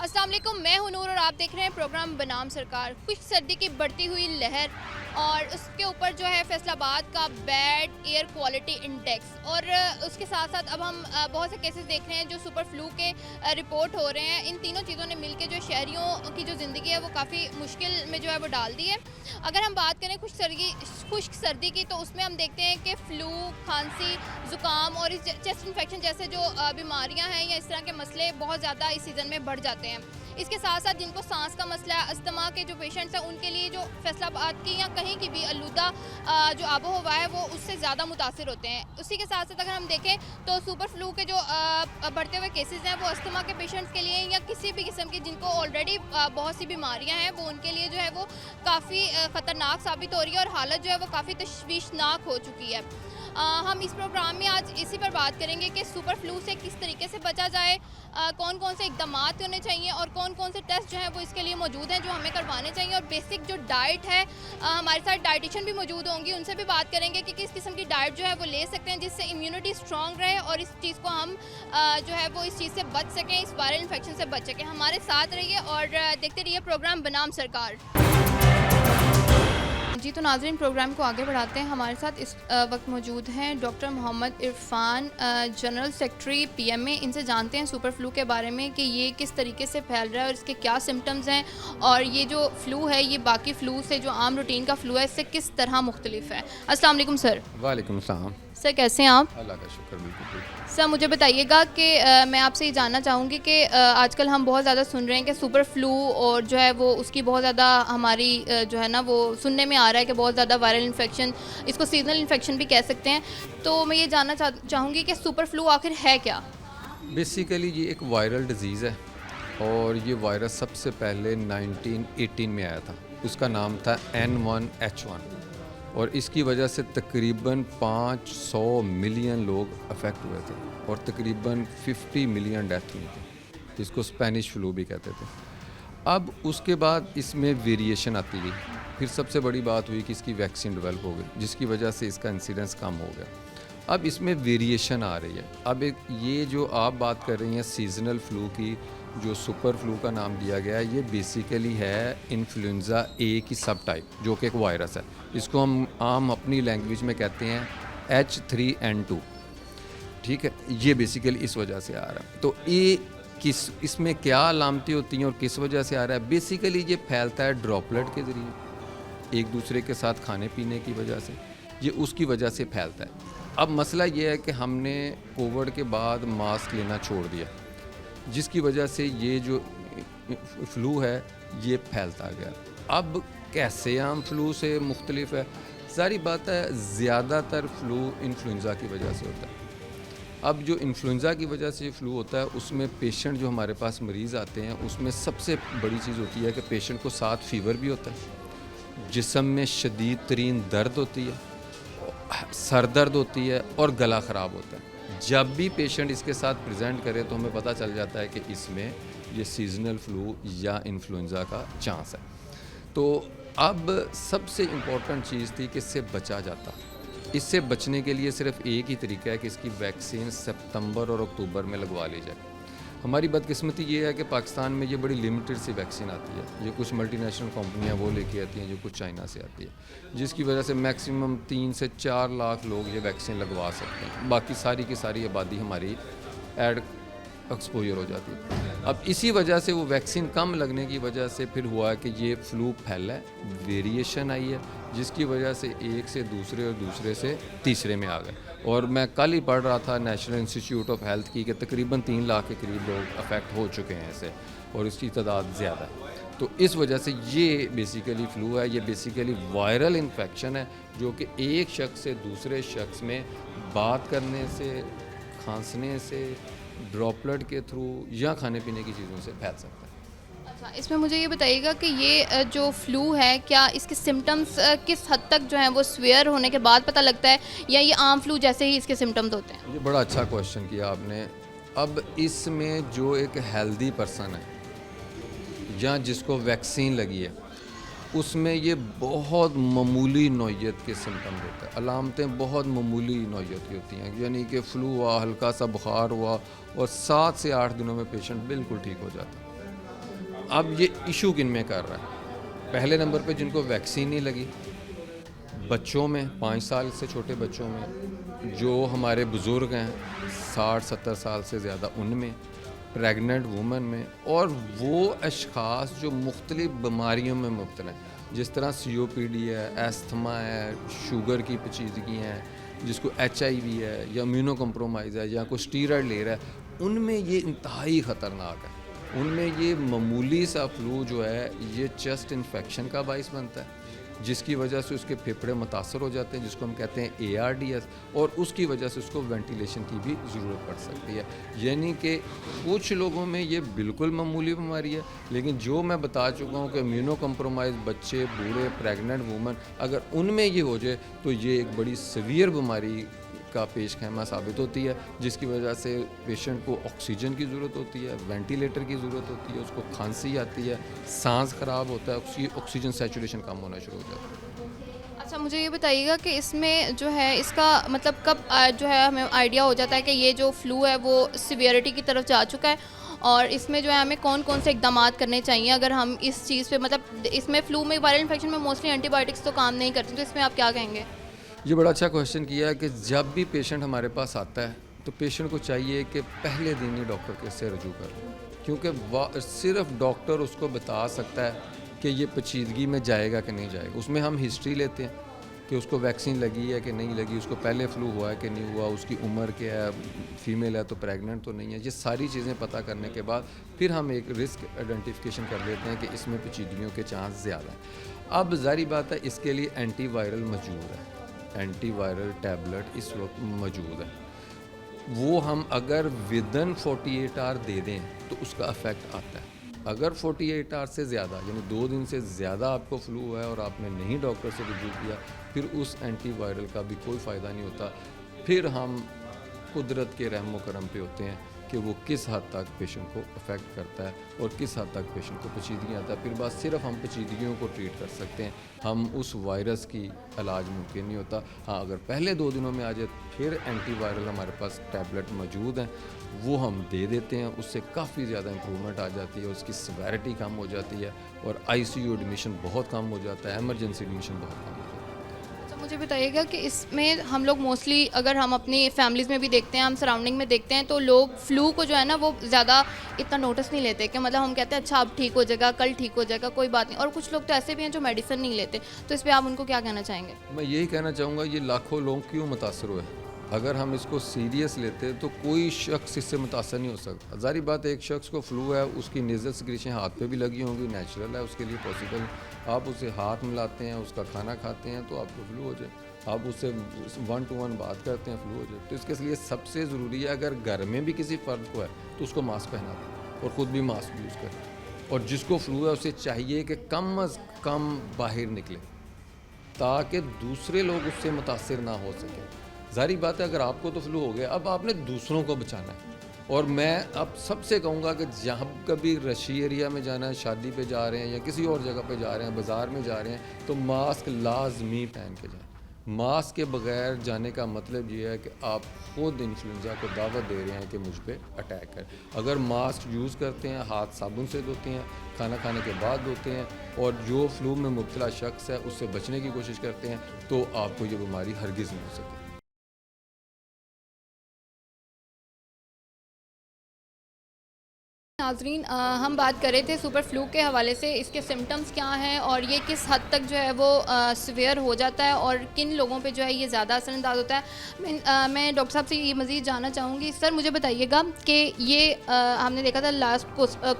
अस्सलाम वालेकुम, मैं हूं नूर और आप देख रहे हैं प्रोग्राम बनाम सरकार। कुछ सर्दी की बढ़ती हुई लहर और उसके ऊपर जो है फैसलाबाद का बैड एयर क्वालिटी इंडेक्स और उसके साथ साथ अब हम बहुत से केसेस देख रहे हैं जो सुपर फ्लू के रिपोर्ट हो रहे हैं। इन तीनों चीज़ों ने मिलकर जो शहरियों की जो ज़िंदगी है वो काफ़ी मुश्किल में जो है वो डाल दी है। अगर हम बात करें खुश्क सर्दी की, तो उसमें हम देखते हैं कि फ्लू, खांसी, ज़ुकाम और इस चेस्ट इन्फेक्शन जैसे जो बीमारियां हैं या इस तरह के मसले बहुत ज़्यादा इस सीज़न में बढ़ जाते हैं। इसके साथ साथ जिनको सांस का मसला है, अस्थमा के जो पेशेंट्स हैं, उनके लिए जो फैसलाबाद की या कहीं की भी आलूदा जो आबो हवा है वो उससे ज़्यादा मुतासिर होते हैं। उसी के साथ साथ अगर हम देखें तो सुपर फ्लू के जो बढ़ते हुए केसेस हैं वो अस्थमा के पेशेंट्स के लिए या किसी भी किस्म की जिनको ऑलरेडी बहुत सी बीमारियां हैं वो उनके लिए जो है वो काफ़ी ख़तरनाक साबित हो रही है और हालत जो है वो काफ़ी तशवीशनाक हो चुकी है। हम इस प्रोग्राम में आज इसी पर बात करेंगे कि सुपर फ्लू से किस तरीके से बचा जाए, कौन कौन से इकदाम होने चाहिए और कौन कौन से टेस्ट जो हैं वो इसके लिए मौजूद हैं जो हमें करवाने चाहिए। और बेसिक जो डाइट है, हमारे साथ डाइटिशियन भी मौजूद होंगी, उनसे भी बात करेंगे कि किस किस्म की डाइट जो है वो ले सकते हैं जिससे इम्यूनिटी स्ट्रॉन्ग रहे और इस चीज़ को हम जो है वो इस चीज़ से बच सकें, इस वायरल इन्फेक्शन से बच सकें। हमारे साथ रहिए और देखते रहिए प्रोग्राम बनाम सरकार। जी, तो नाज़रीन, प्रोग्राम को आगे बढ़ाते हैं। हमारे साथ इस वक्त मौजूद हैं doctor Mohammad Irfan, general secretary PMA. इनसे जानते हैं सुपर फ्लू के बारे में कि ये किस तरीके से फैल रहा है और इसके क्या सिम्टम्स हैं और ये जो फ्लू है ये बाकी फ़्लू से जो आम रूटीन का फ़्लू है इससे किस तरह मुख्तलिफ है। अस्सलाम वालेकुम सर। वालेकुम सलाम। सर, कैसे हैं आप? अल्लाह का शुक्र, बिल्कुल ठीक। सर, मुझे बताइएगा कि मैं आपसे ये जानना चाहूँगी कि आजकल हम बहुत ज़्यादा सुन रहे हैं कि सुपर फ्लू और जो है वो उसकी बहुत ज़्यादा हमारी जो है ना वो सुनने में आ रहा है कि बहुत ज़्यादा वायरल इन्फेक्शन, इसको सीजनल इन्फेक्शन भी कह सकते हैं। तो मैं ये जानना चाहूँगी कि सुपर फ्लू आखिर है क्या? बेसिकली ये एक वायरल डिज़ीज़ है और ये वायरस सबसे पहले 1918 में आया था। उसका नाम था N1H1 और इसकी वजह से तकरीबन 500 मिलियन लोग अफेक्ट हुए थे और तकरीबन 50 मिलियन डेथ हुई थी। इसको स्पेनिश फ्लू भी कहते थे। अब उसके बाद इसमें वेरिएशन आती गई। फिर सबसे बड़ी बात हुई कि इसकी वैक्सीन डेवलप हो गई जिसकी वजह से इसका इंसिडेंस कम हो गया। अब इसमें वेरिएशन आ रही है। अब एक ये जो आप बात कर रही हैं सीजनल फ्लू की, जो सुपर फ्लू का नाम दिया गया है, ये बेसिकली है इन्फ्लुएंजा ए की सब टाइप जो कि एक वायरस है। इसको हम आम अपनी लैंग्वेज में कहते हैं H3N2। ठीक है, ये बेसिकली इस वजह से आ रहा है। तो ये इसमें क्या अलामतें होती हैं और किस वजह से आ रहा है? बेसिकली ये फैलता है ड्रॉपलेट के ज़रिए, एक दूसरे के साथ खाने पीने की वजह से, ये उसकी वजह से फैलता है। अब मसला ये है कि हमने कोविड के बाद मास्क लेना छोड़ दिया जिसकी वजह से ये जो फ्लू है ये फैलता गया। अब कैसे आम फ्लू से मुख्तलिफ है? सारी बात है, ज़्यादातर फ्लू इन्फ्लुएंजा की वजह से होता है। अब जो इन्फ्लुएंजा की वजह से फ्लू होता है उसमें पेशेंट जो हमारे पास मरीज़ आते हैं उसमें सबसे बड़ी चीज़ होती है कि पेशेंट को साथ फीवर भी होता है, जिस्म में शदीद तरीन दर्द होती है, सर दर्द होती है और गला ख़राब होता है। जब भी पेशेंट इसके साथ प्रेजेंट करे तो हमें पता चल जाता है कि इसमें ये सीजनल फ्लू या इन्फ्लुएंजा का चांस है। तो अब सबसे इम्पॉर्टेंट चीज़ थी कि इससे बचा जाता। इससे बचने के लिए सिर्फ एक ही तरीका है कि इसकी वैक्सीन सितंबर और अक्टूबर में लगवा ली जाए। हमारी बदकिस्मती ये है कि पाकिस्तान में ये बड़ी लिमिटेड सी वैक्सीन आती है। ये कुछ मल्टीनेशनल कंपनियां वो लेके आती हैं जो कुछ चाइना से आती है, जिसकी वजह से मैक्सिमम 3 से 4 लाख लोग ये वैक्सीन लगवा सकते हैं। बाकी सारी की सारी आबादी हमारी एड एक्सपोजर हो जाती है। अब इसी वजह से वो वैक्सीन कम लगने की वजह से फिर हुआ है कि ये फ्लू फैला है, वेरिएशन आई है जिसकी वजह से एक से दूसरे और दूसरे से तीसरे में आ गए। और मैं कल ही पढ़ रहा था नेशनल इंस्टीट्यूट ऑफ हेल्थ की कि तकरीबन 3 लाख के करीब लोग अफेक्ट हो चुके हैं इससे और इसकी तादाद ज़्यादा है। तो इस वजह से ये बेसिकली फ्लू है, ये बेसिकली वायरल इन्फेक्शन है जो कि एक शख्स से दूसरे शख्स में बात करने से, खांसने से, ड्रॉपलेट के थ्रू या खाने पीने की चीज़ों से फैल सकता है। अच्छा, इसमें मुझे ये बताइएगा कि ये जो फ्लू है क्या इसके सिम्टम्स किस हद तक जो हैं वो स्वेयर होने के बाद पता लगता है या ये आम फ्लू जैसे ही इसके सिम्टम्स होते हैं? ये बड़ा अच्छा क्वेश्चन किया आपने। अब इसमें जो एक हेल्दी पर्सन है या जिसको वैक्सीन लगी है उसमें ये बहुत मामूली नौइयत के सिम्टम होते हैं, अलामतें बहुत मामूली नौइयत की होती हैं, यानी कि फ्लू हुआ, हल्का सा बुखार हुआ और 7 से 8 दिनों में पेशेंट बिल्कुल ठीक हो जाता है। अब ये इशू किन में कर रहा है? पहले नंबर पे जिनको वैक्सीन नहीं लगी, बच्चों में, 5 साल से छोटे बच्चों में, जो हमारे बुज़ुर्ग हैं 60-70 साल से ज़्यादा उनमें, प्रेग्नेंट वूमेन में, और वो अशख़ास जो मुख्तलिफ़ बीमारियों में मुब्तला हैं, जिस तरह COPD है, एस्थमा है, शुगर की पेचीदगी हैं, जिसको HIV है या इम्यूनो कम्प्रोमाइज़ है या कोई स्टीरॉयड ले रहा है, उनमें ये इंतहाई ख़तरनाक है। उनमें ये मामूली सा फ्लू जो है ये चेस्ट इन्फेक्शन का बाइस बनता है, जिसकी वजह से उसके फेफड़े मुतासर हो जाते हैं, जिसको हम कहते हैं ARDS, और उसकी वजह से उसको वेंटिलेशन की भी ज़रूरत पड़ सकती है। यानी कि कुछ लोगों में ये बिल्कुल मामूली बीमारी है, लेकिन जो मैं बता चुका हूँ कि इम्यूनो कम्प्रोमाइज़ बच्चे, बूढ़े, प्रेग्नेंट वूमन, अगर उनमें ये हो जाए तो ये एक बड़ी सीवियर बीमारी का पेश खैमा साबित होती है, जिसकी वजह से पेशेंट को ऑक्सीजन की ज़रूरत होती है, वेंटिलेटर की ज़रूरत होती है, उसको खांसी आती है, सांस ख़राब होता है, उसकी ऑक्सीजन सैचुरेशन कम होना शुरू हो जाता है। अच्छा, मुझे ये बताइएगा कि इसमें जो है इसका मतलब कब जो है हमें आइडिया हो जाता है कि ये जो फ्लू है वो सिवियरिटी की तरफ जा चुका है, और इसमें जो है हमें कौन कौन से इकदामात करने चाहिए अगर हम इस चीज़ पे, मतलब इसमें फ्लू में, वायरल इन्फेक्शन में मोस्टली एंटीबायोटिक्स तो काम नहीं करती, तो इसमें आप क्या कहेंगे? ये बड़ा अच्छा क्वेश्चन किया है कि जब भी पेशेंट हमारे पास आता है तो पेशेंट को चाहिए कि पहले दिन ही डॉक्टर के से रजू कर, क्योंकि सिर्फ डॉक्टर उसको बता सकता है कि ये पेचीदगी में जाएगा कि नहीं जाएगा। उसमें हम हिस्ट्री लेते हैं कि उसको वैक्सीन लगी है कि नहीं लगी, उसको पहले फ्लू हुआ है कि नहीं हुआ, उसकी उम्र क्या है, फीमेल है तो प्रेग्नेंट तो नहीं है। ये सारी चीज़ें पता करने के बाद फिर हम एक रिस्क आइडेंटिफिकेशन कर लेते हैं कि इसमें पेचीदगियों के चांस ज़्यादा हैं। अब ज़ाहिर बात है इसके लिए एंटीवायरल मौजूद है, एंटीवायरल टैबलेट इस वक्त मौजूद है। वो हम अगर विदन 48 आवर दे दें तो उसका इफ़ेक्ट आता है। अगर 48 आवर से ज़्यादा, यानी 2 दिन से ज़्यादा आपको फ्लू है और आपने नहीं डॉक्टर से रजू किया, फिर उस एंटीवायरल का भी कोई फ़ायदा नहीं होता। फिर हम कुदरत के रहमो करम पे होते हैं कि वो किस हद तक पेशेंट को अफेक्ट करता है और किस हद तक पेशेंट को पेचीदगी आता है। फिर बस सिर्फ हम पेचीदगियों को ट्रीट कर सकते हैं, हम उस वायरस की इलाज मुमकिन नहीं होता। हाँ, अगर पहले 2 दिनों में आ जाए फिर एंटीवायरल हमारे पास टैबलेट मौजूद हैं, वो हम दे देते हैं, उससे काफ़ी ज़्यादा इंप्रूवमेंट आ जाती है, उसकी सिवियरिटी कम हो जाती है और ICU एडमिशन बहुत कम हो जाता है, एमरजेंसी एडमिशन बहुत कम हो जाता है। तो मुझे बताइएगा कि इसमें हम लोग मोस्टली, अगर हम अपनी फैमिलीज़ में भी देखते हैं, हम सराउंडिंग में देखते हैं, तो लोग फ्लू को जो है ना वो ज़्यादा इतना नोटिस नहीं लेते, कि मतलब हम कहते हैं अच्छा अब ठीक हो जाएगा, कल ठीक हो जाएगा, कोई बात नहीं। और कुछ लोग तो ऐसे भी हैं जो मेडिसिन नहीं लेते, तो इस पर आप उनको क्या कहना चाहेंगे? मैं यही कहना चाहूँगा, ये लाखों लोग क्यों मुतासर हुए। अगर हम इसको सीरियस लेते तो कोई शख्स इससे मुतासर नहीं हो सकता। ज़ाहिर बात है एक शख्स को फ्लू है, उसकी नेज़ल सिक्रीशन हाथ पे भी लगी होंगी, नेचुरल है, उसके लिए पॉसिबल। आप उसे हाथ मिलाते हैं, उसका खाना खाते हैं तो आपको फ्लू हो जाए, आप उससे 1 to 1 बात करते हैं, फ्लू हो जाए। तो इसके लिए सबसे ज़रूरी है, अगर घर में भी किसी फ़र्द को है तो उसको मास्क पहना दें और ख़ुद भी मास्क यूज़ करें। और जिसको फ्लू है उसे चाहिए कि कम अज़ कम बाहर निकले ताकि दूसरे लोग उससे मुतासर ना हो सकें। ज़ाहिर बात है अगर आपको तो फ्लू हो गया, अब आपने दूसरों को बचाना है। और मैं अब सबसे कहूँगा कि जहाँ कभी रशी एरिया में जाना है, शादी पे जा रहे हैं या किसी और जगह पे जा रहे हैं, बाज़ार में जा रहे हैं, तो मास्क लाजमी पहन के जाएं। मास्क के बगैर जाने का मतलब ये है कि आप खुद इन्फ्लुएंजा को दावत दे रहे हैं कि मुझ पे अटैक है। अगर मास्क यूज़ करते हैं, हाथ साबुन से धोते हैं, खाना खाने के बाद धोते हैं, और जो फ्लू में मुब्तला शख्स है उससे बचने की कोशिश करते हैं, तो आपको ये बीमारी हरगिज़ नहीं हो सकती। नाज़रीन, हम बात कर रहे थे सुपर फ्लू के हवाले से, इसके सिम्टम्स क्या हैं और ये किस हद तक जो है वो सीवियर हो जाता है और किन लोगों पे जो है ये ज़्यादा असरअंदाज होता है। मैं डॉक्टर साहब से ये मज़ीद जानना चाहूँगी। सर मुझे बताइएगा कि ये हमने देखा था लास्ट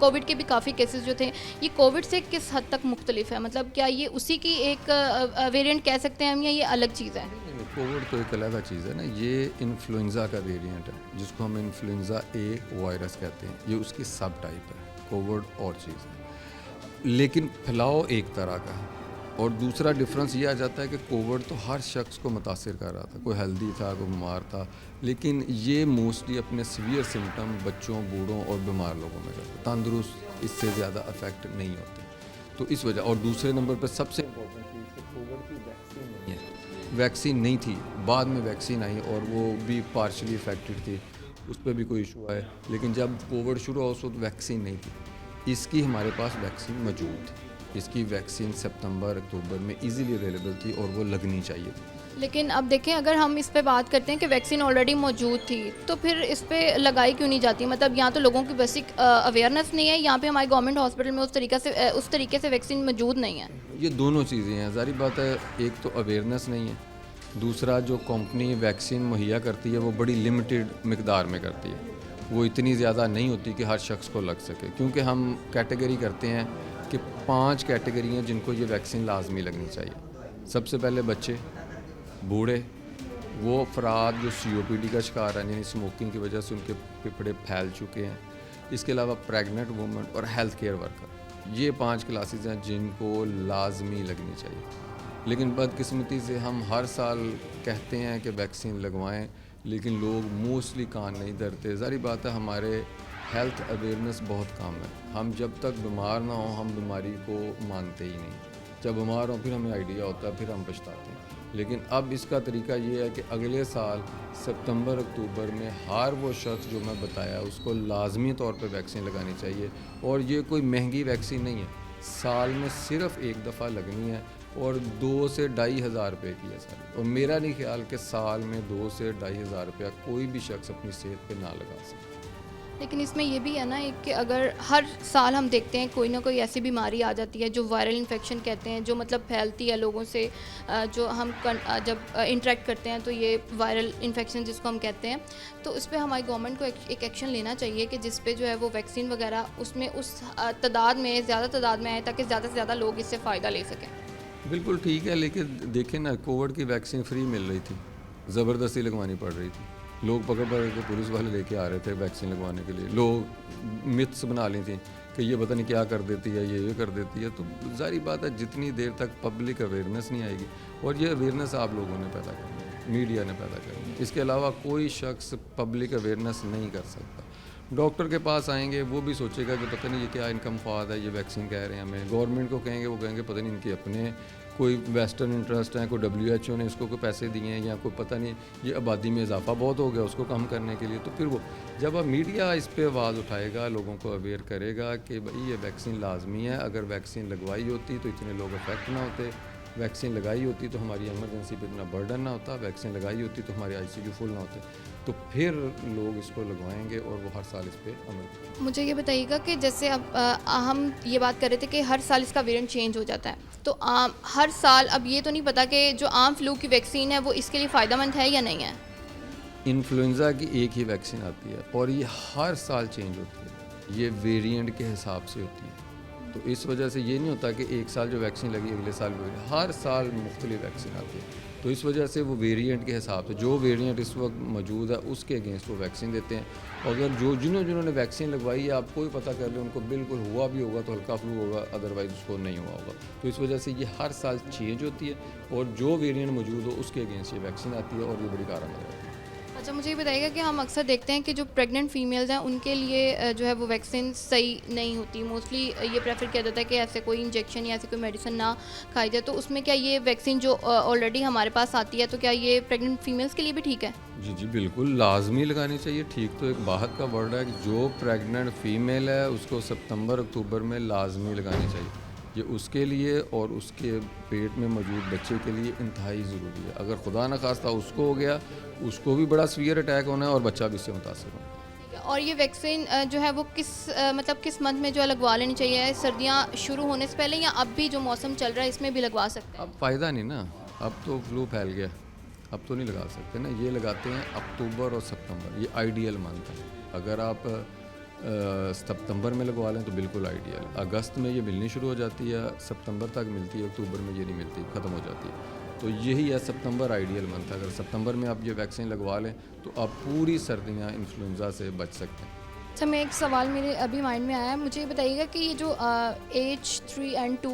कोविड के भी काफ़ी केसेस जो थे, ये कोविड से किस हद तक मुख्तलिफ है? मतलब क्या ये उसी की एक वेरिएंट कह सकते हैं हम, या ये अलग चीज़ है? कोविड तो एक अलग चीज़ है ना, ये इन्फ्लुएंज़ा का वेरिएंट है जिसको हम इन्फ्लुएंज़ा ए वायरस कहते हैं, ये उसकी सब टाइप है। कोविड और चीज़ है, लेकिन फैलाव एक तरह का है। और दूसरा डिफरेंस ये आ जाता है कि कोविड तो हर शख्स को मुतासिर कर रहा था, कोई हेल्दी था, कोई बीमार था, लेकिन ये मोस्टली अपने सीवियर सिम्टम बच्चों, बूढ़ों और बीमार लोगों में करते हैं। तंदुरुस्त इससे ज़्यादा अफेक्ट नहीं होते। तो इस वजह, और दूसरे नंबर पर सबसे इम्पोर्टेंट चीज़ कि कोविड की वैक्सीन नहीं है, वैक्सीन नहीं थी, बाद में वैक्सीन आई और वो भी पार्शली इफेक्टेड थी, उस पर भी कोई इशू आया। लेकिन जब कोविड शुरू हुआ उस वक्त वैक्सीन नहीं थी, इसकी हमारे पास वैक्सीन मौजूद थी, इसकी वैक्सीन सितंबर अक्टूबर में इजीली अवेलेबल थी और वो लगनी चाहिए थी। लेकिन अब देखें, अगर हम इस पे बात करते हैं कि वैक्सीन ऑलरेडी मौजूद थी, तो फिर इस पे लगाई क्यों नहीं जाती? मतलब यहाँ तो लोगों की बेसिक अवेयरनेस नहीं है, यहाँ पे हमारे गवर्नमेंट हॉस्पिटल में उस तरीके से वैक्सीन मौजूद नहीं है। ये दोनों चीज़ें हैं, ज़ाहिर बात है, एक तो अवेयरनेस नहीं है, दूसरा जो कंपनी वैक्सीन मुहैया करती है वो बड़ी लिमिटेड मिकदार में करती है, वो इतनी ज़्यादा नहीं होती कि हर शख्स को लग सके। क्योंकि हम कैटेगरी करते हैं कि 5 कैटेगरी हैं जिनको ये वैक्सीन लाजमी लगनी चाहिए। सबसे पहले बच्चे, बूढ़े, वो अफराद जो COPD का शिकार हैं, यानी स्मोकिंग की वजह से उनके फेफड़े फैल चुके हैं, इसके अलावा प्रेग्नेंट वूमेन और हेल्थ केयर वर्कर। ये 5 क्लासेस हैं जिनको लाजमी लगनी चाहिए। लेकिन बदकिस्मती से हम हर साल कहते हैं कि वैक्सीन लगवाएं, लेकिन लोग मोस्टली कान नहीं धरते। ज़ाहिर बात है, हमारे हेल्थ अवेयरनेस बहुत कम है। हम जब तक बीमार ना हो हम बीमारी को मानते ही नहीं। जब बीमार हो फिर हमें आइडिया होता है, फिर हम पछताते हैं। लेकिन अब इसका तरीका ये है कि अगले साल सितंबर अक्टूबर में हर वो शख्स जो मैं बताया उसको लाजमी तौर पे वैक्सीन लगानी चाहिए। और ये कोई महंगी वैक्सीन नहीं है, साल में सिर्फ एक दफ़ा लगनी है और 2 से 2.5 हज़ार रुपये की है सारी। और मेरा नहीं ख्याल कि साल में 2 से 2.5 हज़ार रुपया कोई भी शख्स अपनी सेहत पे ना लगा सके। लेकिन इसमें ये भी है ना एक, कि अगर हर साल हम देखते हैं कोई ना कोई ऐसी बीमारी आ जाती है जो वायरल इन्फेक्शन कहते हैं, जो मतलब फैलती है लोगों से, जो हम जब इंटरेक्ट करते हैं तो ये वायरल इन्फेक्शन जिसको हम कहते हैं, तो उस पर हमारी गवर्नमेंट को एक एक्शन लेना चाहिए कि जिस पे जो है वो वैक्सीन वगैरह उसमें उस तादाद में, ज़्यादा तादाद में आए ताकि ज़्यादा से ज़्यादा लोग इससे फ़ायदा ले सकें। बिल्कुल ठीक है, लेकिन देखें ना, कोविड की वैक्सीन फ्री मिल रही थी, ज़बरदस्ती लगवानी पड़ रही थी। लोग पकड़ पकड़ के पुलिस वाले लेके आ रहे थे वैक्सीन लगवाने के लिए। लोग मिथ्स बना ली थी कि ये पता नहीं क्या कर देती है, ये कर देती है। तो जाहिर बात है, जितनी देर तक पब्लिक अवेयरनेस नहीं आएगी, और ये अवेयरनेस आप लोगों ने पैदा करनी है, मीडिया ने पैदा करनी है, इसके अलावा कोई शख्स पब्लिक अवेयरनेस नहीं कर सकता। डॉक्टर के पास आएंगे वो भी सोचेगा कि पता नहीं ये क्या इनकम ख्वाद है, ये वैक्सीन कह रहे हैं हमें। गवर्नमेंट को कहेंगे, वो कहेंगे पता नहीं इनके अपने कोई वेस्टर्न इंटरेस्ट है, कोई WHO ने इसको कोई पैसे दिए हैं, या कोई पता नहीं ये आबादी में इजाफा बहुत हो गया उसको कम करने के लिए। तो फिर वो जब अब मीडिया इस पे आवाज़ उठाएगा, लोगों को अवेयर करेगा कि भाई ये वैक्सीन लाजमी है, अगर वैक्सीन लगवाई होती तो इतने लोग अफेक्ट ना होते, वैक्सीन लगाई होती तो हमारी इमरजेंसी पर इतना बर्डन ना होता, वैक्सीन लगाई होती तो हमारे ICU फुल ना होते, तो फिर लोग इसको लगवाएंगे और वो हर साल इस पर अमल करेंगे। मुझे ये बताइएगा कि जैसे अब हम ये बात कर रहे थे कि हर साल इसका वेरिएंट चेंज हो जाता है, तो हर साल अब ये तो नहीं पता कि जो आम फ्लू की वैक्सीन है वो इसके लिए फ़ायदेमंद है या नहीं है। इन्फ्लुएंज़ा की एक ही वैक्सीन आती है और ये हर साल चेंज होती है, ये वेरिएंट के हिसाब से होती है। तो इस वजह से ये नहीं होता कि एक साल जो वैक्सीन लगी अगले साल हर साल मुख्तलिफ वैक्सीन आती है। तो इस वजह से वो वेरिएंट के हिसाब से जो वेरिएंट इस वक्त मौजूद है उसके अगेंस्ट वो वैक्सीन देते हैं। और अगर जिन्होंने वैक्सीन लगवाई है आपको ही पता कर ले उनको बिल्कुल हुआ भी होगा तो हल्का फ्लू होगा, अदरवाइज़ उसको नहीं हुआ होगा। तो इस वजह से ये हर साल चेंज होती है और जो वेरिएंट मौजूद हो उसके अगेंस्ट ये वैक्सीन आती है और ये बड़ी कारगर है। अच्छा, मुझे ये बताइएगा कि हम अक्सर देखते हैं कि जो प्रेग्नेंट फीमेल्स हैं उनके लिए जो है वो वैक्सीन सही नहीं होती। मोस्टली ये प्रेफर किया जाता है कि ऐसे कोई इंजेक्शन या ऐसे कोई मेडिसिन ना खाई जाए। तो उसमें क्या ये वैक्सीन जो ऑलरेडी हमारे पास आती है, तो क्या ये प्रेग्नेंट फीमेल्स के लिए भी ठीक है? जी जी बिल्कुल लाजमी लगानी चाहिए। ठीक तो एक बाहर का वर्ड है कि जो प्रेग्नेंट फ़ीमेल है उसको सितंबर अक्टूबर में लाजमी लगानी चाहिए। ये उसके लिए और उसके पेट में मौजूद बच्चे के लिए इंतहाई ज़रूरी है। अगर खुदा न खास्ता उसको हो गया, उसको भी बड़ा सीवियर अटैक होना है और बच्चा भी इससे मुतासर होना है। और ये वैक्सीन जो है वो किस मंथ में जो है लगवा लेनी चाहिए? सर्दियाँ शुरू होने से पहले या अब भी जो मौसम चल रहा है इसमें भी लगवा सकते हैं? अब फ़ायदा नहीं ना, अब तो फ्लू फैल गया, अब तो नहीं लगा सकते ना। ये लगाते हैं अक्टूबर और सितंबर, ये आइडियल मंथ है। अगर आप सितंबर में लगवा लें तो बिल्कुल आइडियल। अगस्त में ये मिलनी शुरू हो जाती है, सितंबर तक मिलती है, अक्टूबर में ये नहीं मिलती, ख़त्म हो जाती है। तो यही है सितंबर आइडियल मंथ है। अगर सितंबर में आप ये वैक्सीन लगवा लें तो आप पूरी सर्दियाँ इन्फ्लुएंज़ा से बच सकते हैं। अच्छा, मैं एक सवाल मेरे अभी माइंड में आया है, मुझे ये बताइएगा कि ये जो H3N2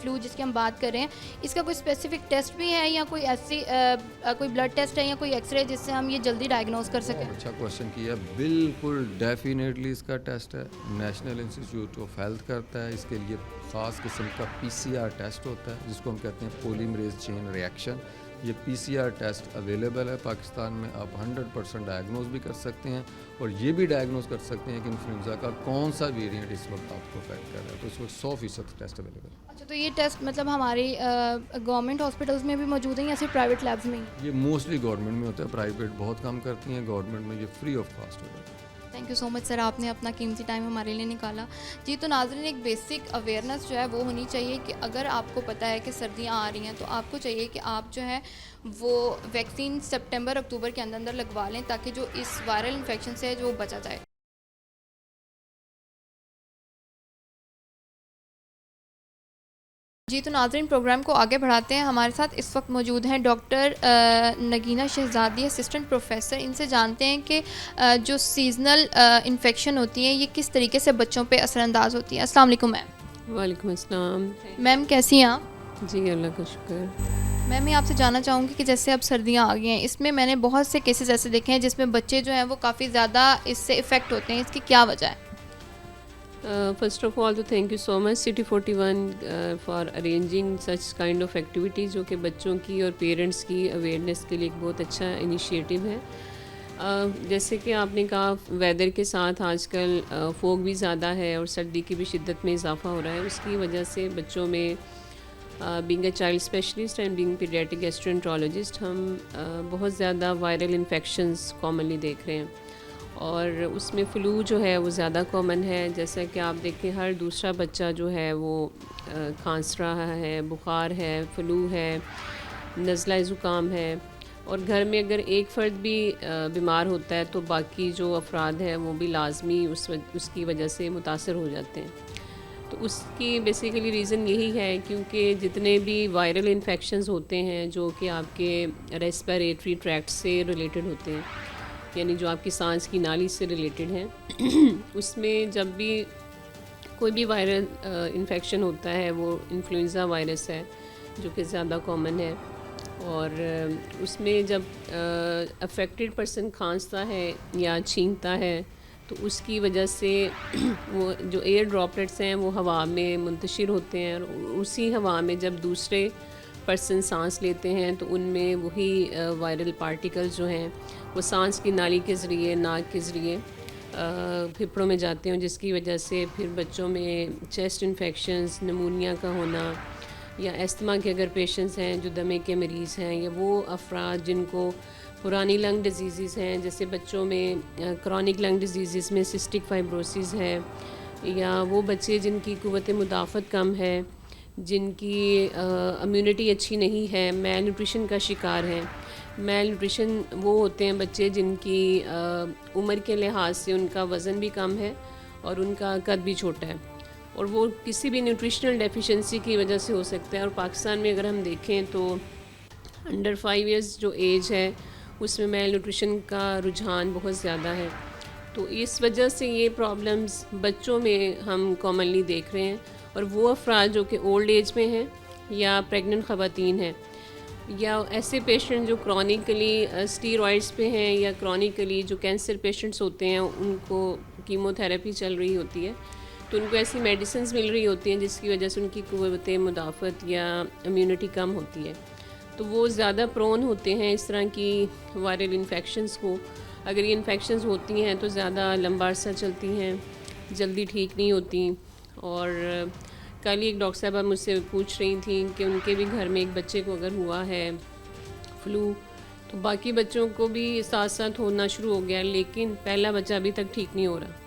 फ्लू जिसकी हम बात कर रहे हैं, इसका कोई स्पेसिफिक टेस्ट भी है या कोई ऐसी कोई ब्लड टेस्ट है या कोई एक्सरे जिससे हम ये जल्दी डायग्नोस कर सकें? अच्छा क्वेश्चन किया। बिल्कुल डेफिनेटली इसका टेस्ट है, नेशनल इंस्टीट्यूट ऑफ हेल्थ करता है। इसके लिए ख़ास किस्म का PCR टेस्ट होता है जिसको हम कहते हैं पॉलीमरेज चेन रिएक्शन। ये PCR टेस्ट अवेलेबल है पाकिस्तान में, आप 100% डायग्नोज भी कर सकते हैं और ये भी डायग्नोज कर सकते हैं कि इन्फ्लुएंजा का कौन सा वेरिएंट इस वक्त आपको अफेक्ट कर रहा है। तो इस वक्त 100% टेस्ट अवेलेबल है। अच्छा, तो ये टेस्ट मतलब हमारी गवर्नमेंट हॉस्पिटल्स में भी मौजूद हैं या सिर्फ प्राइवेट लैब्स में ही? ये मोस्टली गवर्नमेंट में होता है, प्राइवेट बहुत कम करती हैं, गवर्नमेंट में ये फ्री ऑफ कॉस्ट होता है। Thank you so much sir, आपने अपना कीमती टाइम हमारे लिए निकाला। जी, तो नाज़रीन, एक बेसिक अवेयरनेस जो है वो होनी चाहिए कि अगर आपको पता है कि सर्दियाँ आ रही हैं तो आपको चाहिए कि आप जो है वो वैक्सीन सितंबर अक्टूबर के अंदर अंदर लगवा लें ताकि जो इस वायरल इन्फेक्शन से है जो बचा जाए। जी, तो नाज़रीन, प्रोग्राम को आगे बढ़ाते हैं। हमारे साथ इस वक्त मौजूद हैं डॉक्टर नगीना शहज़ादी, असिस्टेंट प्रोफेसर। इनसे जानते हैं कि जो सीज़नल इन्फेक्शन होती हैं ये किस तरीके से बच्चों पे असरअंदाज होती है। अस्सलाम वालेकुम मैम। वालेकुम अस्सलाम। मैम, कैसी हैं आप? जी, अल्लाह का शुक्र। मैम, मैं आपसे जानना चाहूँगी कि जैसे अब सर्दियाँ आ गई हैं, इसमें मैंने बहुत से केसेस ऐसे देखे हैं जिसमें बच्चे जो हैं वो काफ़ी ज़्यादा इससे इफ़ेक्ट होते हैं। इसकी क्या वजह है? फर्स्ट ऑफ ऑल तो thank you so much city 41 for arranging such kind of activities जो कि बच्चों की और पेरेंट्स की अवेयरनेस के लिए एक बहुत अच्छा इनिशिएटिव है। जैसे कि आपने कहा, वेदर के साथ आजकल फोग भी ज़्यादा है और सर्दी की भी शिद्दत में इजाफा हो रहा है। उसकी वजह से बच्चों में being a child specialist and being paediatric gastroenterologist हम बहुत ज़्यादा वायरल इन्फेक्शंस कॉमनली देख रहे हैं और उसमें फ़्लू जो है वो ज़्यादा कॉमन है। जैसा कि आप देखें, हर दूसरा बच्चा जो है वो खांस रहा है, बुखार है, फ़्लू है, नज़ला ज़ुकाम है और घर में अगर एक फ़र्द भी बीमार होता है तो बाकी जो अफराद हैं वो भी लाजमी उसकी वजह से मुतासर हो जाते हैं। तो उसकी बेसिकली रीज़न यही है क्योंकि जितने भी वायरल इन्फेक्शंस होते हैं जो कि आपके रेस्पिरेटरी ट्रैक्ट से रिलेटेड होते हैं, यानी जो आपकी सांस की नाली से रिलेटेड हैं उसमें जब भी कोई भी वायरल इन्फेक्शन होता है वो इन्फ्लुएंजा वायरस है जो कि ज़्यादा कॉमन है और उसमें जब अफेक्टेड पर्सन खांसता है या छींकता है तो उसकी वजह से वो जो एयर ड्रॉपलेट्स हैं वो हवा में मुंतशिर होते हैं और उसी हवा में जब दूसरे पर्सन सांस लेते हैं तो उनमें वही वायरल पार्टिकल्स जो हैं वो सांस की नाली के ज़रिए, नाक के ज़रिए फेफड़ों में जाते हैं, जिसकी वजह से फिर बच्चों में चेस्ट इन्फेक्शंस, निमोनिया का होना या अस्थमा के अगर पेशेंट्स हैं जो दमे के मरीज़ हैं या वो अफराद जिनको पुरानी लंग डिजीज़ हैं, जैसे बच्चों में क्रॉनिक लंग डिजीज़ में सिस्टिक फाइब्रोसिस है या वो बच्चे जिनकी क़ुव्वत मुदाफ़त कम है, जिनकी इम्यूनिटी अच्छी नहीं है, मेल न्यूट्रिशन का शिकार है। मेल न्यूट्रिशन वो होते हैं बच्चे जिनकी उम्र के लिहाज से उनका वज़न भी कम है और उनका कद भी छोटा है और वो किसी भी न्यूट्रिशनल डेफिशिएंसी की वजह से हो सकता है। और पाकिस्तान में अगर हम देखें तो अंडर 5 इयर्स जो एज है उसमें मेल न्यूट्रिशन का रुझान बहुत ज़्यादा है। तो इस वजह से ये प्रॉब्लम्स बच्चों में हम कॉमनली देख रहे हैं और वो अफराद जो कि ओल्ड एज में हैं या प्रेग्नेंट ख़वातीन हैं या ऐसे पेशेंट जो क्रॉनिकली स्टीरॉइड्स पे हैं या क्रॉनिकली जो कैंसर पेशेंट्स होते हैं उनको कीमोथेरेपी चल रही होती है तो उनको ऐसी मेडिसिन्स मिल रही होती हैं जिसकी वजह से उनकी क़ुव्वत मुदाफ़त या इम्यूनिटी कम होती है, तो वो ज़्यादा प्रोन होते हैं इस तरह की वायरल इन्फेक्शंस को। अगर ये इन्फेक्शंस होती हैं तो ज़्यादा लंबा अरसा चलती हैं, जल्दी ठीक नहीं होती। और कल ही एक डॉक्टर साहबा मुझसे पूछ रही थी कि उनके भी घर में एक बच्चे को अगर हुआ है फ़्लू तो बाकी बच्चों को भी साथ साथ होना शुरू हो गया, लेकिन पहला बच्चा अभी तक ठीक नहीं हो रहा।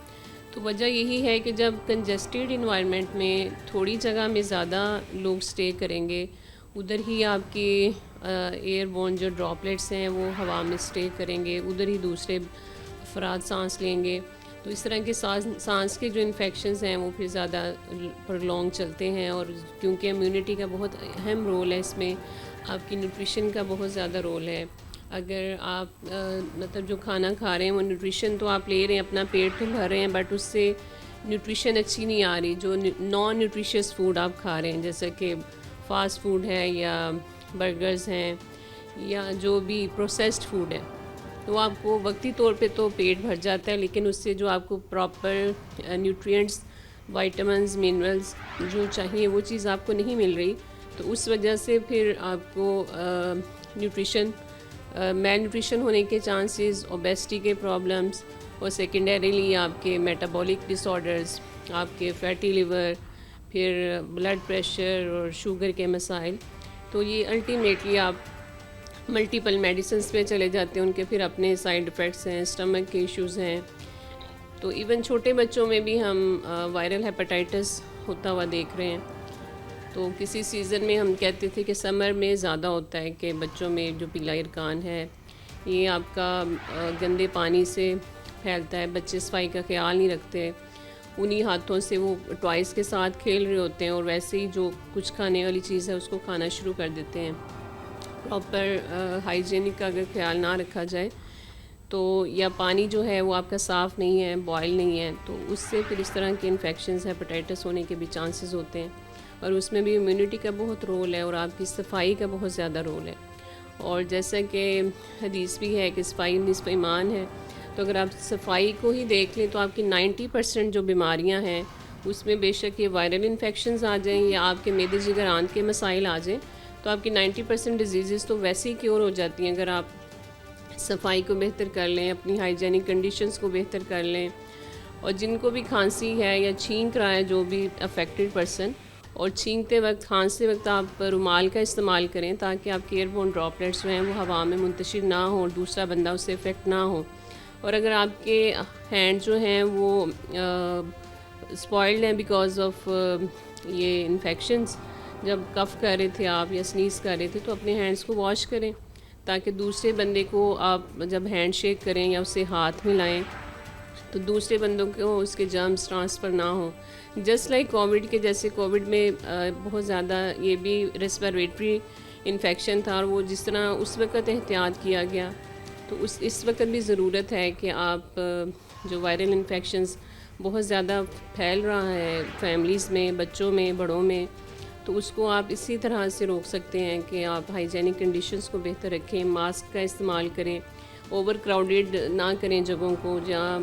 तो वजह यही है कि जब कंजेस्टेड इन्वायरमेंट में थोड़ी जगह में ज़्यादा लोग स्टे करेंगे, उधर ही आपकी एयरबोर्न जो ड्रॉपलेट्स हैं वो हवा में स्टे करेंगे, उधर ही दूसरे अफराद सांस लेंगे, तो इस तरह के सांस के जो इन्फेक्शंस हैं वो फिर ज़्यादा प्रलॉन्ग चलते हैं। और क्योंकि इम्यूनिटी का बहुत अहम रोल है इसमें, आपकी न्यूट्रिशन का बहुत ज़्यादा रोल है। अगर आप मतलब जो खाना खा रहे हैं वो न्यूट्रिशन तो आप ले रहे हैं, अपना पेट तो भर रहे हैं, बट उससे न्यूट्रिशन अच्छी नहीं आ रही। जो नॉन न्यूट्रिशियस फूड आप खा रहे हैं जैसे कि फ़ास्ट फूड है या बर्गर्स हैं या जो भी प्रोसेस्ड फूड है, तो आपको वक्ती तौर पे तो पेट भर जाता है, लेकिन उससे जो आपको प्रॉपर न्यूट्रिएंट्स, विटामिन्स, मिनरल्स जो चाहिए वो चीज़ आपको नहीं मिल रही। तो उस वजह से फिर आपको न्यूट्रिशन, मैल न्यूट्रिशन होने के चांसेस, ओबेसिटी के प्रॉब्लम्स, और सेकेंडरीली आपके मेटाबॉलिक डिसऑर्डर्स, आपके फैटी लिवर, फिर ब्लड प्रेशर और शुगर के मसाइल। तो ये अल्टीमेटली आप मल्टीपल मेडिसिन्स पे चले जाते हैं, उनके फिर अपने साइड इफ़ेक्ट्स हैं, स्टमक के इश्यूज़ हैं। तो इवन छोटे बच्चों में भी हम वायरल हेपेटाइटिस होता हुआ देख रहे हैं। तो किसी सीज़न में हम कहते थे कि समर में ज़्यादा होता है कि बच्चों में जो पीला इरकान है ये आपका गंदे पानी से फैलता है, बच्चे सफाई का ख्याल नहीं रखते, उन्हीं हाथों से वो टॉयज़ के साथ खेल रहे होते हैं और वैसे ही जो कुछ खाने वाली चीज़ है उसको खाना शुरू कर देते हैं। प्रॉपर हाइजीनिक का अगर ख्याल ना रखा जाए तो, या पानी जो है वो आपका साफ़ नहीं है, बॉयल नहीं है, तो उससे फिर इस तरह के इन्फेक्शंस, हेपेटाइटिस होने के भी चांसेस होते हैं। और उसमें भी इम्यूनिटी का बहुत रोल है और आपकी सफाई का बहुत ज़्यादा रोल है। और जैसा कि हदीस भी है कि सफाई निस्फ़ ईमान है, तो अगर आप सफाई को ही देख लें तो आपकी 90% जो बीमारियां हैं उसमें बेशक ये वायरल इन्फेक्शंस आ जाएं या आपके मैदे जिगर आंत के मसाइल आ जाएं, तो आपकी 90% डिजीज़ तो वैसे ही क्योर हो जाती हैं अगर आप सफाई को बेहतर कर लें, अपनी हाइजीनिक कंडीशंस को बेहतर कर लें। और जिनको भी खांसी है या छींक रहा है, जो भी अफेक्टेड पर्सन, और छींकते वक्त, खांसते वक्त आप रुमाल का इस्तेमाल करें ताकि आपके एयरबोर्न ड्रॉपलेट्स जो हैं वो हवा में मुंतशिर ना हो और दूसरा बंदा उससे इफ़ेक्ट ना हो। और अगर आपके हैंड जो हैं वो स्पॉइल्ड हैं बिकॉज ऑफ ये इन्फेक्शंस, जब कफ़ कर रहे थे आप या स्नीज़ कर रहे थे तो अपने हैंड्स को वॉश करें ताकि दूसरे बंदे को आप जब हैंड शेक करें या उससे हाथ मिलाएं तो दूसरे बंदों को उसके जर्म्स ट्रांसफ़र ना हो। जस्ट लाइक कोविड के जैसे, कोविड में बहुत ज़्यादा ये भी रेस्पिरेटरी इन्फेक्शन था और वो जिस तरह उस वक़्त एहतियात किया गया, तो इस वक्त भी ज़रूरत है कि आप जो वायरल इन्फेक्शंस बहुत ज़्यादा फैल रहा है फैमिलीज़ में, बच्चों में, बड़ों में, तो उसको आप इसी तरह से रोक सकते हैं कि आप हाइजीनिक कंडीशंस को बेहतर रखें, मास्क का इस्तेमाल करें, ओवर क्राउडेड ना करें जगहों को, जहाँ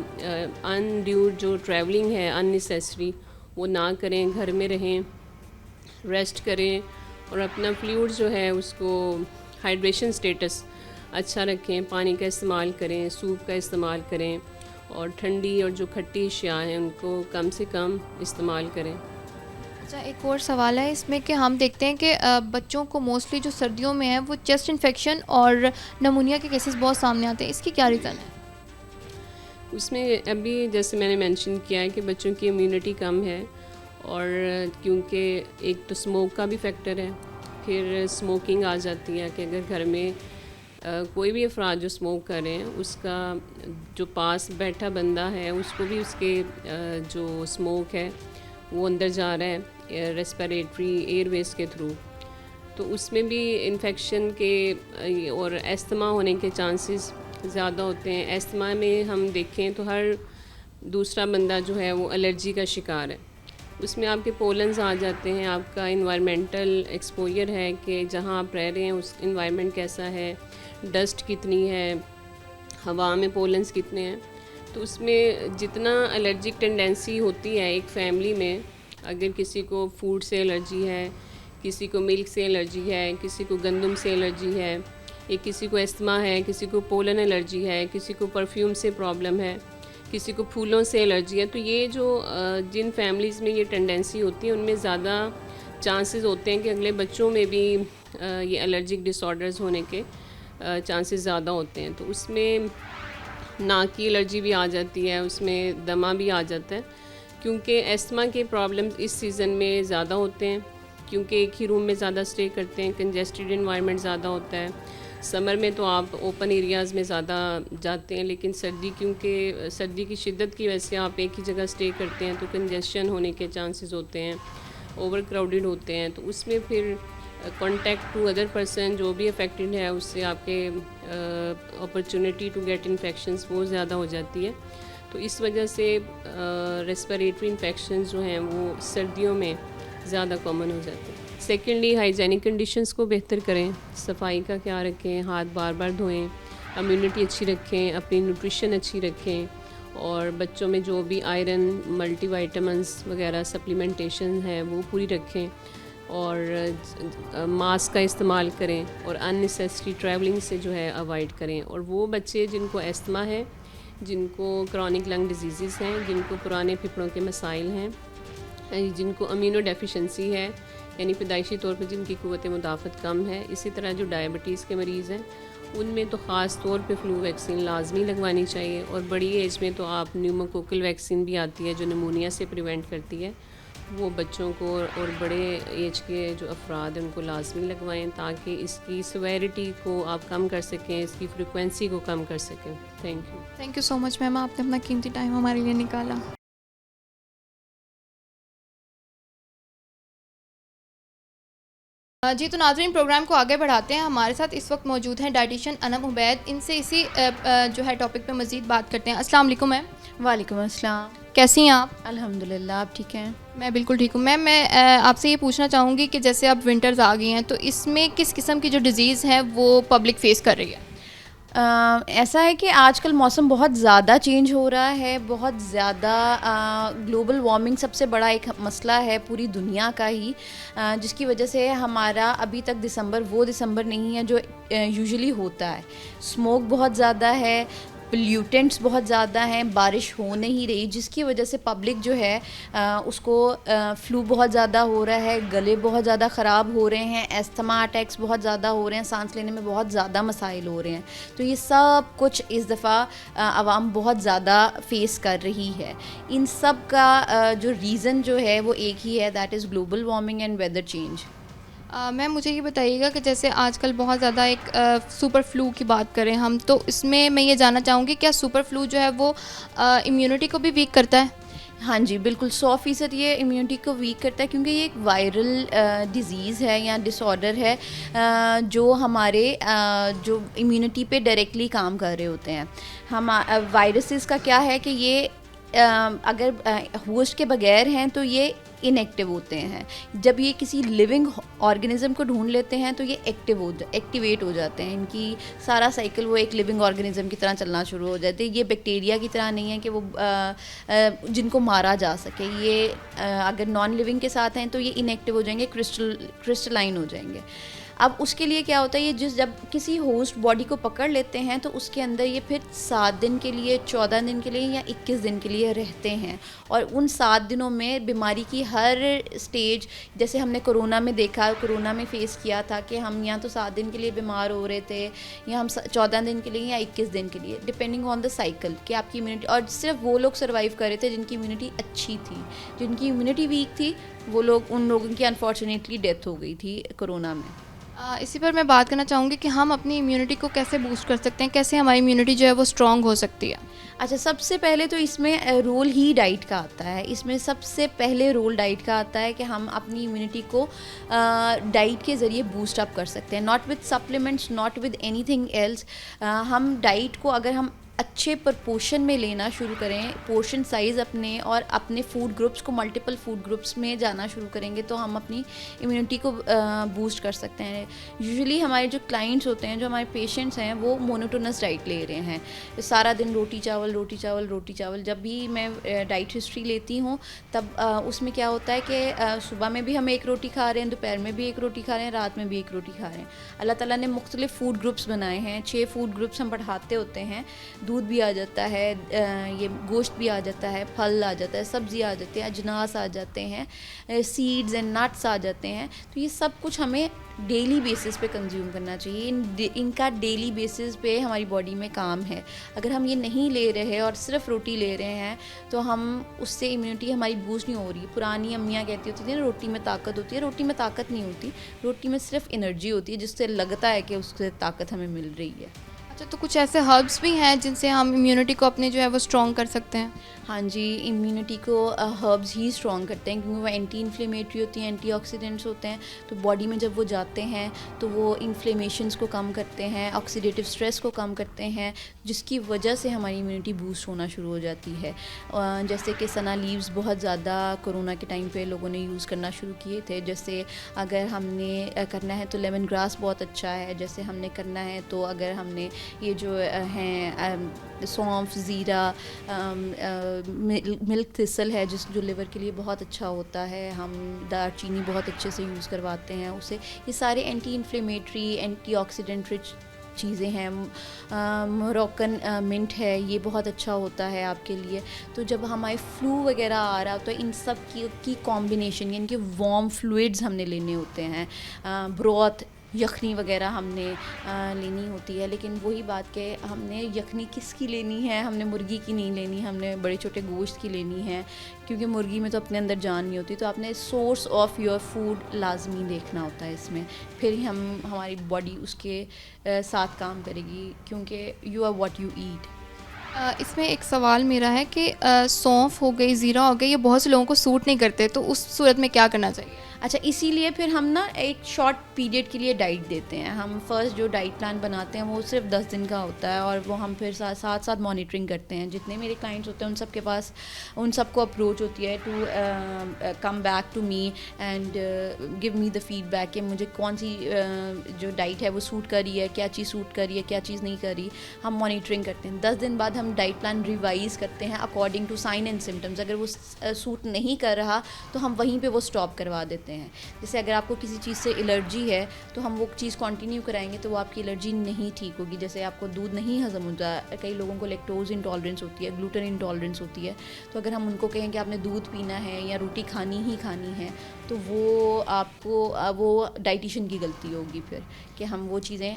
अनड्यू जो ट्रैवलिंग है अननेसेसरी वो ना करें, घर में रहें, रेस्ट करें और अपना फ्लूइड जो है उसको हाइड्रेशन स्टेटस अच्छा रखें, पानी का इस्तेमाल करें, सूप का इस्तेमाल करें और ठंडी और जो खट्टी अशिया हैं उनको कम से कम इस्तेमाल करें। अच्छा, एक और सवाल है इसमें कि हम देखते हैं कि बच्चों को मोस्टली जो सर्दियों में है वो चेस्ट इन्फेक्शन और नमूनिया के केसेस बहुत सामने आते हैं, इसकी क्या रीज़न है? उसमें अभी जैसे मैंने मेंशन किया है कि बच्चों की इम्यूनिटी कम है और क्योंकि एक तो स्मोक का भी फैक्टर है, फिर स्मोकिंग आ जाती है कि अगर घर में कोई भी अफराद जो स्मोक कर रहे हैं उसका जो पास बैठा बंदा है उसको भी उसके जो स्मोक है वो अंदर जा रहा है रेस्पिरेटरी एयरवेज के थ्रू, तो उसमें भी इन्फेक्शन के और एस्थमा होने के चांसेस ज़्यादा होते हैं। एस्थमा में हम देखें तो हर दूसरा बंदा जो है वो एलर्जी का शिकार है, उसमें आपके पोलन्स आ जाते हैं, आपका इन्वायरमेंटल एक्सपोजर है कि जहाँ आप रह रहे हैं उस इन्वायरमेंट कैसा है, डस्ट कितनी है, हवा में पोलन्स कितने हैं, तो उसमें जितना एलर्जिक टेंडेंसी होती है एक फैमिली में, अगर किसी को फूड से एलर्जी है, किसी को मिल्क से एलर्जी है, किसी को गंदम से एलर्जी है, या किसी को एस्थमा है, किसी को पोलन एलर्जी है, किसी को परफ्यूम से प्रॉब्लम है, किसी को फूलों से एलर्जी है, तो ये जो जिन फैमिलीज़ में ये टेंडेंसी होती है उनमें ज़्यादा चांसेस होते हैं कि अगले बच्चों में भी ये एलर्जिक डिसऑर्डर्स होने के चांसेस ज़्यादा होते हैं। तो उसमें नाक की एलर्जी भी आ जाती है, उसमें दमा भी आ जाता है, क्योंकि एस्थमा के प्रॉब्लम्स इस सीज़न में ज़्यादा होते हैं क्योंकि एक ही रूम में ज़्यादा स्टे करते हैं, कंजेस्टेड इन्वायरमेंट ज़्यादा होता है। समर में तो आप ओपन एरियाज़ में ज़्यादा जाते हैं, लेकिन सर्दी, क्योंकि सर्दी की शिद्दत की वजह से आप एक ही जगह स्टे करते हैं तो कंजेशन होने के चांसेस होते हैं, ओवर क्राउडेड होते हैं, तो उसमें फिर कॉन्टैक्ट टू अदर पर्सन जो भी अफेक्टेड है उससे आपके अपॉर्चुनिटी टू गेट इन्फेक्शंस वो ज़्यादा हो जाती है। तो इस वजह से रेस्पिरेटरी इन्फेक्शंस जो हैं वो सर्दियों में ज़्यादा कॉमन हो जाते हैं। सेकेंडली हाइजीनिक कंडीशंस को बेहतर करें, सफाई का ख्याल रखें, हाथ बार बार धोएं, इम्यूनिटी अच्छी रखें, अपनी न्यूट्रिशन अच्छी रखें और बच्चों में जो भी आयरन, मल्टीविटामिन्स वगैरह सप्लीमेंटेशन है वो पूरी रखें और मास्क का इस्तेमाल करें और अननेसेसरी ट्रैवलिंग से जो है अवॉइड करें। और वो बच्चे जिनको अस्थमा है, जिनको क्रॉनिक लंग डिजीज़ हैं, जिनको पुराने फेफड़ों के मसाइल हैं, जिनको अमीनो डेफिशिएंसी है यानी पैदाइशी तौर पर जिनकी क़ुव्वत मुदाफ़त कम है, इसी तरह जो डायबिटीज़ के मरीज़ हैं उनमें तो ख़ास तौर पे फ्लू वैक्सीन लाजमी लगवानी चाहिए। और बड़ी एज में तो आप न्यूमोकोकल वैक्सीन भी आती है जो निमोनिया से प्रिवेंट करती है, वो बच्चों को और बड़े एज के जो अफराद हैं उनको लाजमी लगवाएं ताकि इसकी सिवेरिटी को आप कम कर सकें, इसकी फ्रिक्वेंसी को कम कर सकें। Thank you so much ma'am, आपने अपना कीमती टाइम हमारे लिए निकाला। जी तो नाज़रीन, प्रोग्राम को आगे बढ़ाते हैं। हमारे साथ इस वक्त मौजूद हैं डाइटिशियन अनम उबैद। इनसे इसी जो है टॉपिक पे मज़ीद बात करते हैं। अस्सलाम वालेकुम मैम। वालेकुम अस्सलाम। कैसी हैं आप? अल्हम्दुलिल्लाह, आप ठीक हैं? मैं बिल्कुल ठीक हूँ मैम। मैं आपसे ये पूछना चाहूँगी कि जैसे अब विंटर्स आ गई हैं तो इसमें किस किस्म की जो डिज़ीज़ है वो पब्लिक फ़ेस कर रही है? ऐसा है कि आजकल मौसम बहुत ज़्यादा चेंज हो रहा है, बहुत ज़्यादा ग्लोबल वार्मिंग सबसे बड़ा एक मसला है पूरी दुनिया का ही, जिसकी वजह से हमारा अभी तक दिसंबर वो दिसंबर नहीं है जो यूजुअली होता है। स्मोक बहुत ज़्यादा है, पोल्यूटेंट्स बहुत ज़्यादा हैं, बारिश हो नहीं रही, जिसकी वजह से पब्लिक जो है उसको फ्लू बहुत ज़्यादा हो रहा है, गले बहुत ज़्यादा ख़राब हो रहे हैं, एस्थमा अटैक्स बहुत ज़्यादा हो रहे हैं, सांस लेने में बहुत ज़्यादा मसाइल हो रहे हैं। तो ये सब कुछ इस दफ़ा आवाम बहुत ज़्यादा फ़ेस कर रही है। इन सब का जो रीज़न जो है वो एक ही है, that is global warming and weather change. Ma'am मुझे ये बताइएगा कि जैसे आजकल बहुत ज़्यादा एक सुपर फ्लू की बात करें हम, तो इसमें मैं ये जानना चाहूँगी क्या सुपर फ्लू जो है वो इम्यूनिटी को भी वीक करता है? हाँ जी, बिल्कुल 100% ये इम्यूनिटी को वीक करता है, क्योंकि ये एक वायरल डिज़ीज़ है या डिसऑर्डर है जो हमारे जो इम्यूनिटी पे डायरेक्टली काम कर रहे होते हैं। हम वायरसेस का क्या है कि ये अगर होस्ट के बगैर हैं तो ये इनएक्टिव होते हैं। जब ये किसी लिविंग ऑर्गेनिज्म को ढूंढ लेते हैं तो ये एक्टिवेट हो जाते हैं। इनकी सारा साइकिल वो एक लिविंग ऑर्गेनिज्म की तरह चलना शुरू हो जाते हैं। ये बैक्टीरिया की तरह नहीं है कि वो जिनको मारा जा सके। ये अगर नॉन लिविंग के साथ हैं तो ये इनएक्टिव हो जाएंगे, क्रिस्टलाइन हो जाएंगे। अब उसके लिए क्या होता है, ये जब किसी होस्ट बॉडी को पकड़ लेते हैं तो उसके अंदर ये फिर 7 दिन के लिए, 14 दिन के लिए या 21 दिन के लिए रहते हैं। और उन 7 दिनों में बीमारी की हर स्टेज, जैसे हमने कोरोना में देखा, कोरोना में फ़ेस किया था कि हम या तो 7 दिन के लिए बीमार हो रहे थे या हम 14 दिन के लिए या 21 दिन के लिए, डिपेंडिंग ऑन द साइकिल कि आपकी इम्यूनिटी। और सिर्फ वो लोग सर्वाइव कर रहे थे जिनकी इम्यूनिटी अच्छी थी। जिनकी इम्यूनिटी वीक थी वो लोग, उन लोगों की अनफॉर्चुनेटली डेथ हो गई थी कोरोना में। इसी पर मैं बात करना चाहूँगी कि हम अपनी इम्यूनिटी को कैसे बूस्ट कर सकते हैं, कैसे हमारी इम्यूनिटी जो है वो स्ट्रॉन्ग हो सकती है? अच्छा, सबसे पहले तो इसमें रोल ही डाइट का आता है। इसमें सबसे पहले रोल डाइट का आता है कि हम अपनी इम्यूनिटी को डाइट के ज़रिए बूस्ट अप कर सकते हैं, not with supplements, not with anything else. हम डाइट को अगर हम अच्छे प्रपोर्शन में लेना शुरू करें, पोर्शन साइज़ अपने और अपने फूड ग्रुप्स को मल्टीपल फूड ग्रुप्स में जाना शुरू करेंगे तो हम अपनी इम्यूनिटी को बूस्ट कर सकते हैं। यूजुअली हमारे जो क्लाइंट्स होते हैं, जो हमारे पेशेंट्स हैं, वो मोनोटोनस डाइट ले रहे हैं, सारा दिन रोटी चावल रोटी चावल रोटी चावल। जब भी मैं डाइट हिस्ट्री लेती हूँ तब उसमें क्या होता है कि सुबह में भी हम एक रोटी खा रहे हैं, दोपहर में भी एक रोटी खा रहे हैं, रात में भी एक रोटी खा रहे हैं। अल्लाह ताला ने मुख्तलिफ फूड ग्रुप्स बनाए हैं, 6 फूड ग्रुप्स हम बढ़ाते होते हैं। दूध भी आ जाता है, ये गोश्त भी आ जाता है, फल आ जाता है, सब्ज़ी आ जाती है, अजनास आ जाते हैं, सीड्स एंड नट्स आ जाते हैं। तो ये सब कुछ हमें डेली बेसिस पे कंज्यूम करना चाहिए। इनका डेली बेसिस पे हमारी बॉडी में काम है। अगर हम ये नहीं ले रहे और सिर्फ रोटी ले रहे हैं तो हम उससे इम्यूनिटी हमारी बूस्ट नहीं हो रही। पुरानी अम्मियाँ कहती होती थी ना, रोटी में ताकत होती है। रोटी में ताकत नहीं होती, रोटी में सिर्फ एनर्जी होती है, जिससे लगता है कि उससे ताकत हमें मिल रही है। अच्छा, तो कुछ ऐसे हर्ब्स भी हैं जिनसे हम इम्यूनिटी को अपने जो है वो स्ट्रॉन्ग कर सकते हैं? हाँ जी, इम्यूनिटी को हर्ब्स ही स्ट्रॉन्ग करते हैं, क्योंकि वो एंटी इन्फ्लेमेटरी होती हैं, एंटीऑक्सीडेंट्स होते हैं। तो बॉडी में जब वो जाते हैं तो वो इन्फ्लेमेशंस को कम करते हैं, ऑक्सीडेटिव स्ट्रेस को कम करते हैं, जिसकी वजह से हमारी इम्यूनिटी बूस्ट होना शुरू हो जाती है। जैसे कि सना लीव्स बहुत ज़्यादा कोरोना के टाइम पे लोगों ने यूज़ करना शुरू किए थे। जैसे अगर हमने करना है तो लेमन ग्रास बहुत अच्छा है। जैसे हमने करना है तो अगर हमने ये जो हैं सौंफ, ज़ीरा, मिल्क थिसल है जो लिवर के लिए बहुत अच्छा होता है, हम दालचीनी बहुत अच्छे से यूज़ करवाते हैं उसे। ये सारे एंटी इन्फ्लेमेटरी, एंटीऑक्सीडेंट रिच चीज़ें हैं। मोरक्कन मिंट है, ये बहुत अच्छा होता है आपके लिए। तो जब हमारे फ्लू वगैरह आ रहा हो तो इन सब की कॉम्बिनेशन, यानी कि वार्म फ्लूइड्स हमने लेने होते हैं। ब्रॉथ, यखनी वगैरह हमने लेनी होती है। लेकिन वही बात कि हमने यखनी किसकी लेनी है, हमने मुर्गी की नहीं लेनी, हमने बड़े छोटे गोश्त की लेनी है, क्योंकि मुर्गी में तो अपने अंदर जान नहीं होती। तो आपने सोर्स ऑफ योर फूड लाजमी देखना होता है इसमें, फिर ही हमारी बॉडी उसके साथ काम करेगी, क्योंकि you are what you eat. इसमें एक सवाल मेरा है कि सौंफ हो गई, ज़ीरा हो गई, ये बहुत से लोगों को सूट नहीं करते, तो उस सूरत में क्या करना चाहिए? अच्छा, इसीलिए फिर हम ना एक शॉर्ट पीरियड के लिए डाइट देते हैं। हम फर्स्ट जो डाइट प्लान बनाते हैं वो सिर्फ 10 दिन का होता है, और वो हम फिर साथ साथ मॉनिटरिंग करते हैं। जितने मेरे क्लाइंट्स होते हैं उन सब के पास, उन सबको अप्रोच होती है to come back to me and give me the feedback कि मुझे कौन सी जो डाइट है वो सूट कर रही है, क्या चीज़ सूट कर रही है, क्या चीज़ नहीं कर रही। हम मॉनिटरिंग करते हैं। 10 दिन बाद हम डाइट प्लान रिवाइज़ करते हैं according to sign and symptoms. अगर वो सूट नहीं कर रहा तो हम वहीं पे वो स्टॉप करवा देते हैं। जैसे अगर आपको किसी चीज़ से एलर्जी है तो हम वो चीज़ कंटिन्यू कराएंगे तो वो आपकी एलर्जी नहीं ठीक होगी। जैसे आपको दूध नहीं हज़म होता, कई लोगों को लैक्टोज इंटॉलरेंस होती है, ग्लूटेन इंटॉलरेंस होती है, तो अगर हम उनको कहें कि आपने दूध पीना है या रोटी खानी ही खानी है, तो वो आपको वो डाइटिशियन की गलती होगी फिर कि हम वो चीज़ें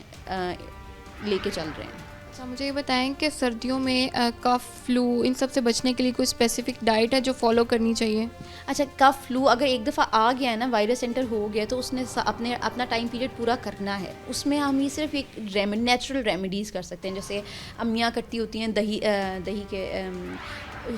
लेके चल रहे हैं। अच्छा, मुझे ये बताएं कि सर्दियों में कफ, फ्लू, इन सब से बचने के लिए कोई स्पेसिफिक डाइट है जो फॉलो करनी चाहिए? अच्छा, कफ फ्लू अगर एक दफ़ा आ गया है ना, वायरस एंटर हो गया, तो उसने अपना टाइम पीरियड पूरा करना है। उसमें हम ये सिर्फ एक नेचुरल रेमेडीज़ कर सकते हैं। जैसे अम्मियाँ करती होती हैं, दही के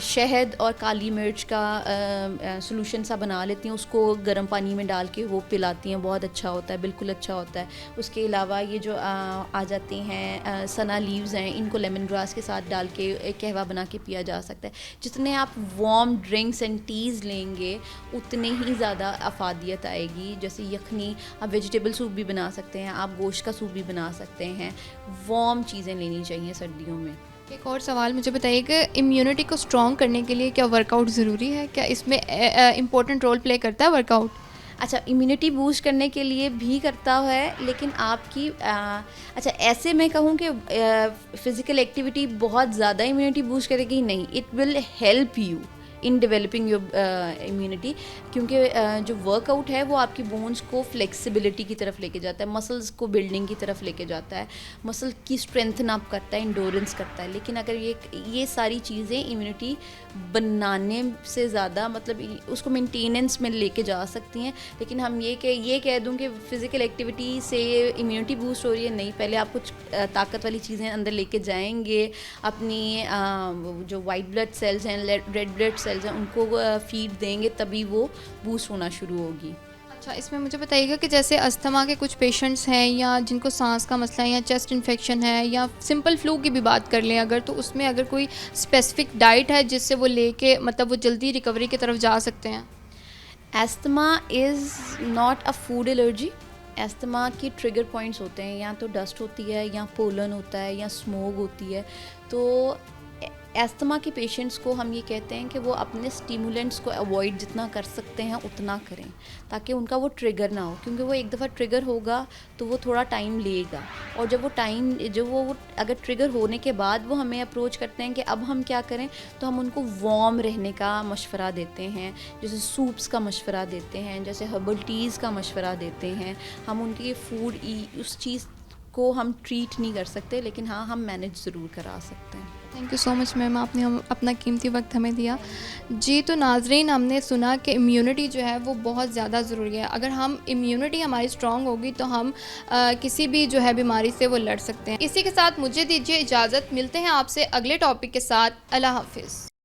शहद और काली मिर्च का सॉल्यूशन सा बना लेती हैं, उसको गर्म पानी में डाल के वो पिलाती हैं, बहुत अच्छा होता है, बिल्कुल अच्छा होता है। उसके अलावा ये जो आ जाती हैं सना लीव्स हैं, इनको लेमन ग्रास के साथ डाल के एक कहवा बना के पिया जा सकता है। जितने आप वार्म ड्रिंक्स एंड टीज़ लेंगे उतने ही ज़्यादा अफादियत आएगी। जैसे यखनी, आप वेजिटेबल सूप भी बना सकते हैं, आप गोश्त का सूप भी बना सकते हैं। वार्म चीज़ें लेनी चाहिए सर्दियों में। एक और सवाल मुझे बताइए कि इम्यूनिटी को स्ट्रॉन्ग करने के लिए क्या वर्कआउट ज़रूरी है? क्या इसमें इम्पोर्टेंट रोल प्ले करता है वर्कआउट? अच्छा, इम्यूनिटी बूस्ट करने के लिए भी करता है, लेकिन आपकी अच्छा, ऐसे मैं कहूँ कि फ़िज़िकल एक्टिविटी बहुत ज़्यादा इम्यूनिटी बूस्ट करेगी नहीं, it will help you in developing your immunity, क्योंकि जो वर्कआउट है वो आपकी बोन्स को फ्लेक्सिबिलिटी की तरफ लेके जाता है, मसल्स को बिल्डिंग की तरफ लेके जाता है, मसल की स्ट्रेंथन अप करता है, इंडोरेंस करता है। लेकिन अगर ये सारी चीज़ें इम्यूनिटी बनाने से ज़्यादा, मतलब उसको मेंटेनेंस में लेके जा सकती हैं। लेकिन हम ये कह दूँ कि फ़िज़िकल एक्टिविटी से इम्यूनिटी बूस्ट हो रही है, नहीं। पहले आप कुछ ताकत वाली चीज़ें अंदर लेके जाएंगे, अपनी जो वाइट ब्लड सेल्स हैं, रेड ब्लड सेल्स हैं, उनको फीड देंगे, तभी वो बूस्ट होना शुरू होगी। अच्छा, इसमें मुझे बताइएगा कि जैसे अस्थमा के कुछ पेशेंट्स हैं या जिनको सांस का मसला है या चेस्ट इन्फेक्शन है या सिंपल फ्लू की भी बात कर लें अगर, तो उसमें अगर कोई स्पेसिफिक डाइट है जिससे वो लेके मतलब वो जल्दी रिकवरी की तरफ जा सकते हैं? Asthma is not a food allergy. Asthma की ट्रिगर पॉइंट्स होते हैं, या तो डस्ट होती है, या पोलन होता है, या स्मोक होती है। तो एस्थमा के पेशेंट्स को हम ये कहते हैं कि वो अपने स्टिमुलेंट्स को अवॉइड जितना कर सकते हैं उतना करें, ताकि उनका वो ट्रिगर ना हो, क्योंकि वो एक दफ़ा ट्रिगर होगा तो वो थोड़ा टाइम लेगा। और जब वो अगर ट्रिगर होने के बाद वो हमें अप्रोच करते हैं कि अब हम क्या करें, तो हम उनको वार्म रहने का मशवरा देते हैं, जैसे सूप्स का मशवरा देते हैं, जैसे हर्बल टीज़ का मशवरा देते हैं। हम उनकी फूड उस चीज़ को हम ट्रीट नहीं कर सकते, लेकिन हाँ, हम मैनेज ज़रूर करा सकते हैं। Thank you so much ma'am, आपने अपना कीमती वक्त हमें दिया जी। तो नाजरीन, हमने सुना कि इम्यूनिटी जो है वो बहुत ज़्यादा ज़रूरी है। अगर हम इम्यूनिटी हमारी स्ट्रॉन्ग होगी तो हम किसी भी जो है बीमारी से वो लड़ सकते हैं। इसी के साथ मुझे दीजिए इजाज़त, मिलते हैं आपसे अगले टॉपिक के साथ। अल्लाह हाफिज़।